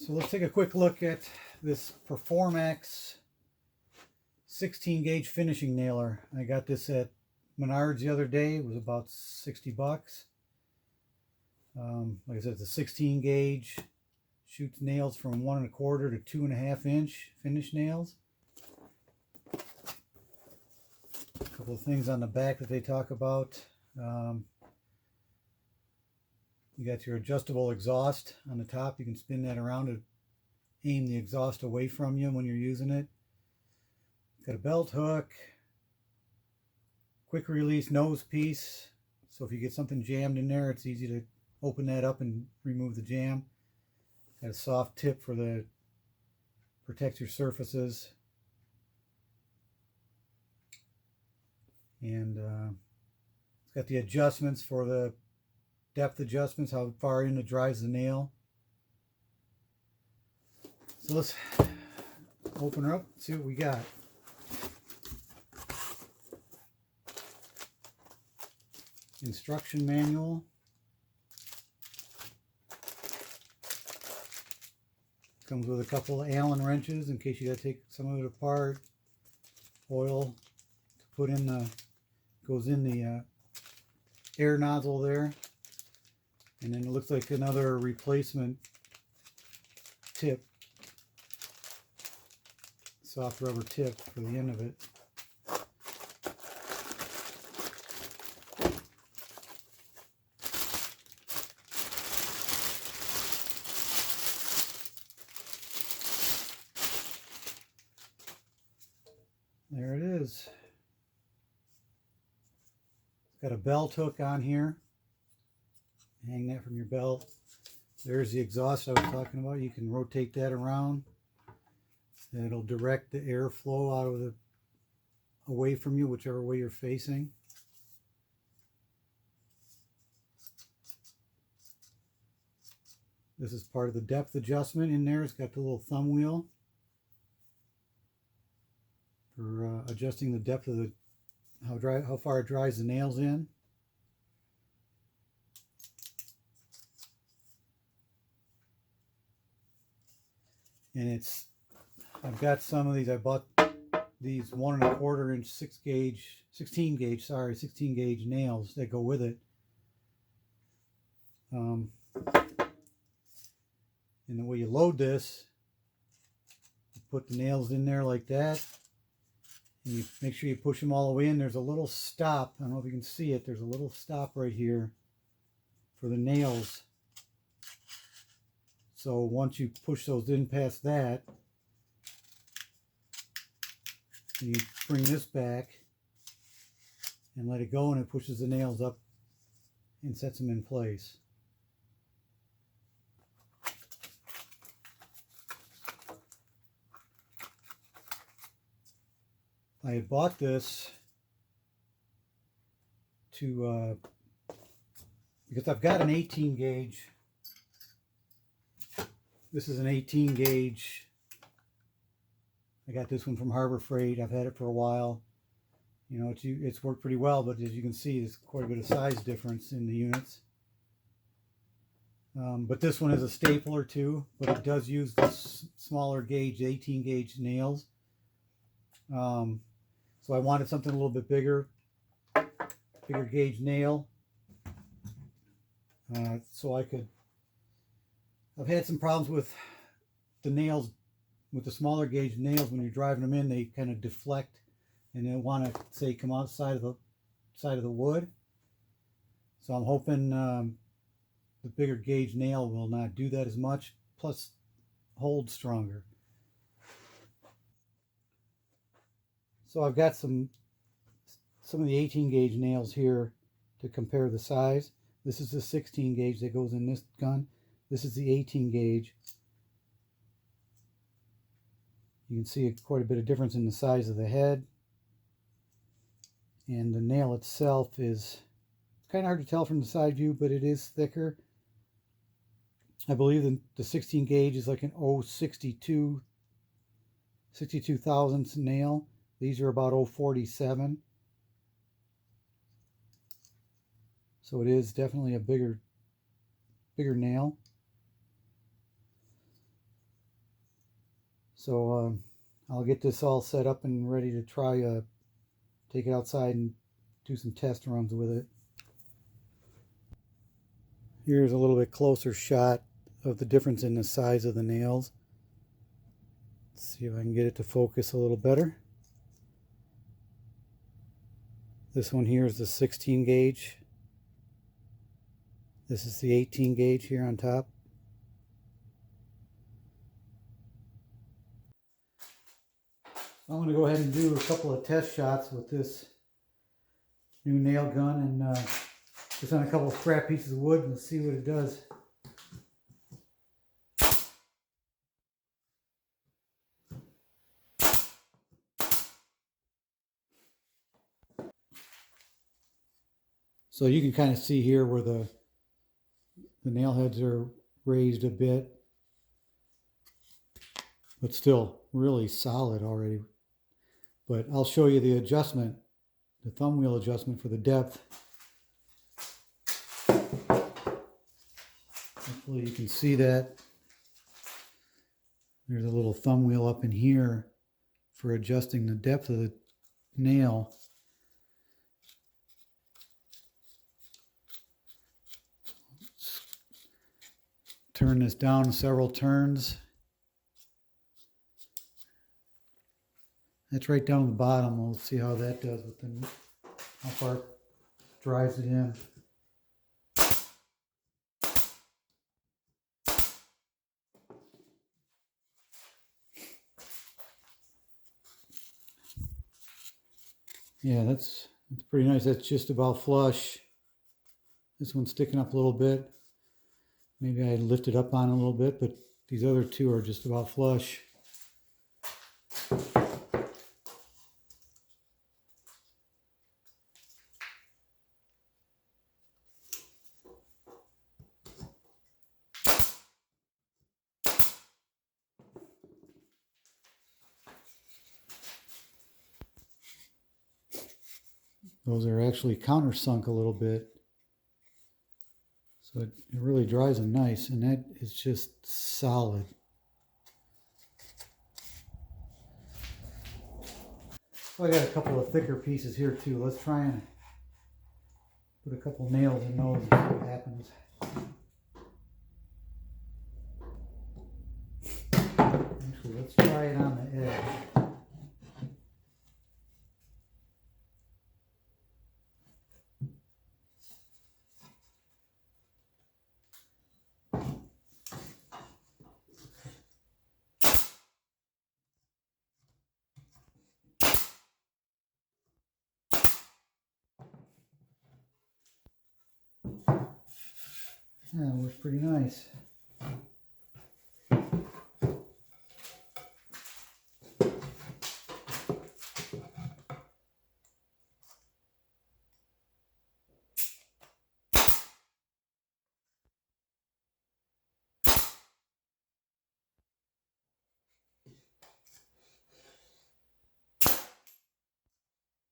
So let's take a quick look at this Performax 16 gauge finishing nailer. I got this at Menards the other day. It was about 60 bucks. Like I said, it's a 16 gauge, shoots nails from 1 1/4 to 2.5 inch finish nails. A couple of things on the back that they talk about. You got your adjustable exhaust on the top. You can spin that around to aim the exhaust away from you when you're using it. Got a belt hook, quick release nose piece. So if you get something jammed in there, it's easy to open that up and remove the jam. Got a soft tip for the protect your surfaces. And it's got the adjustments for the depth adjustments, how far in it drives the nail. So let's open her up and see what we got. Instruction manual. Comes with a couple of Allen wrenches in case you got to take some of it apart. Oil to put in the, goes in the air nozzle there. And then it looks like another replacement tip, soft rubber tip for the end of it. There it is. It's got a belt hook on here. Hang that from your belt. There's the exhaust I was talking about. You can rotate that around. It'll direct the airflow out of the away from you, whichever way you're facing. This is part of the depth adjustment in there. It's got the little thumb wheel for adjusting the depth of the how far it drives the nails in. And it's, I've got some of these. I bought these 1 1/4 inch 16 gauge nails that go with it. And the way you load this, you put the nails in there like that, and you make sure you push them all the way in. There's a little stop. I don't know if you can see it. There's a little stop right here for the nails. So once you push those in past that, you bring this back and let it go, and it pushes the nails up and sets them in place. I had bought this to because I've got an 18 gauge. This is an 18 gauge. I got this one from Harbor Freight. I've had it for a while. You know, it's worked pretty well, but as you can see, there's quite a bit of size difference in the units. But this one is a stapler too, but it does use this smaller gauge, 18 gauge nails. So I wanted something a little bit bigger gauge nail. So I could, I've had some problems with the nails, with the smaller gauge nails. When you're driving them in, they kind of deflect and they want to, say, come outside of the wood. So I'm hoping the bigger gauge nail will not do that as much, plus hold stronger. So I've got some of the 18 gauge nails here to compare the size. This is the 16 gauge that goes in this gun. This is the 18 gauge. You can see quite a bit of difference in the size of the head. And the nail itself is kind of hard to tell from the side view, but it is thicker. I believe the 16 gauge is like an 0.62 thousandths nail. These are about 0.47. So it is definitely a bigger nail. So I'll get this all set up and ready to try take it outside and do some test runs with it. Here's a little bit closer shot of the difference in the size of the nails. Let's see if I can get it to focus a little better. This one here is the 16 gauge. This is the 18 gauge here on top. I'm going to go ahead and do a couple of test shots with this new nail gun and just on a couple of scrap pieces of wood and see what it does. So you can kind of see here where the nail heads are raised a bit, but still really solid already. But I'll show you the adjustment, the thumb wheel adjustment for the depth. Hopefully you can see that. There's a little thumb wheel up in here for adjusting the depth of the nail. Turn this down several turns. That's right down the bottom. We'll see how that does with the, how far it drives it in. Yeah, that's pretty nice. That's just about flush. This one's sticking up a little bit. Maybe I lift it up on a little bit, but these other two are just about flush. Those are actually countersunk a little bit. So it really dries them nice, and that is just solid. Well, I got a couple of thicker pieces here too. Let's try and put a couple nails in those and see what happens. Actually, let's try it on the edge. Yeah, it works pretty nice.